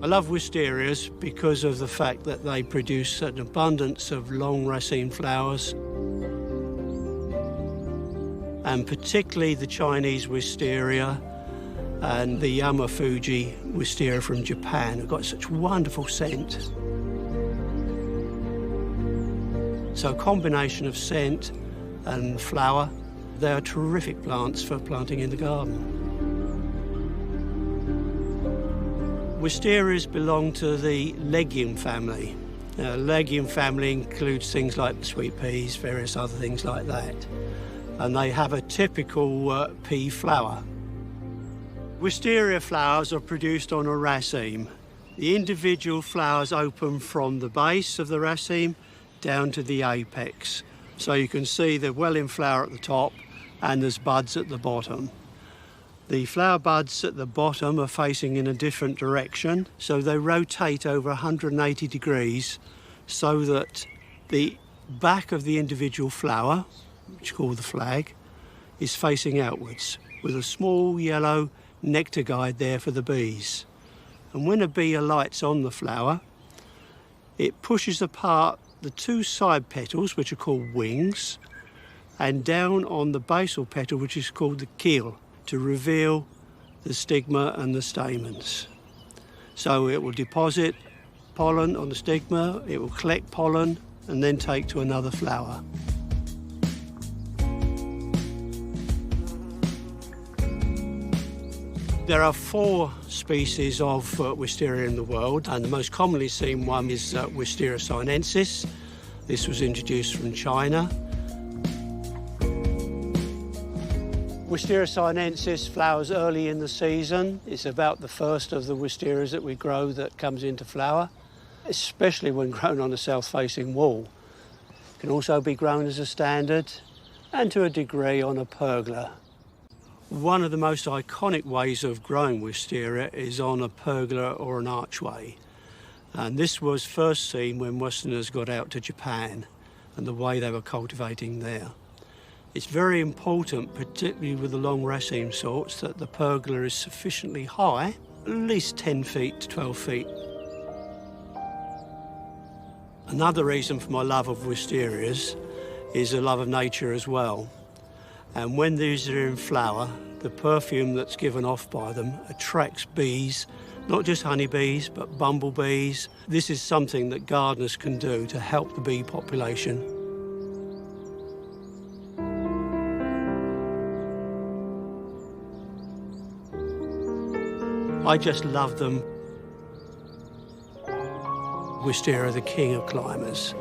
I love wisterias because of the fact that they produce an abundance of long raceme flowers, and particularly the Chinese wisteria and the Yamafuji wisteria from Japan have got such wonderful scent. So a combination of scent and flower, they are terrific plants for planting in the garden. Wisterias belong to the legume family. Legume family includes things like sweet peas, various other things like that. And they have a typical pea flower. Wisteria flowers are produced on a raceme. The individual flowers open from the base of the raceme down to the apex. So you can see they're well in flower at the top and there's buds at the bottom. The flower buds at the bottom are facing in a different direction, so they rotate over 180 degrees so that the back of the individual flower, which is called the flag, is facing outwards with a small yellow nectar guide there for the bees. And when a bee alights on the flower, it pushes apart the two side petals, which are called wings, and down on the basal petal, which is called the keel, to reveal the stigma and the stamens. So it will deposit pollen on the stigma, it will collect pollen, and then take to another flower. There are 4 species of wisteria in the world, and the most commonly seen one is Wisteria sinensis. This was introduced from China. Wisteria sinensis flowers early in the season. It's about the first of the wisterias that we grow that comes into flower, especially when grown on a south-facing wall. It can also be grown as a standard and to a degree on a pergola. One of the most iconic ways of growing wisteria is on a pergola or an archway. And this was first seen when Westerners got out to Japan and the way they were cultivating there. It's very important, particularly with the long raceme sorts, that the pergola is sufficiently high, at least 10 feet to 12 feet. Another reason for my love of wisterias is a love of nature as well. And when these are in flower, the perfume that's given off by them attracts bees, not just honeybees, but bumblebees. This is something that gardeners can do to help the bee population. I just love them. Wisteria, the king of climbers.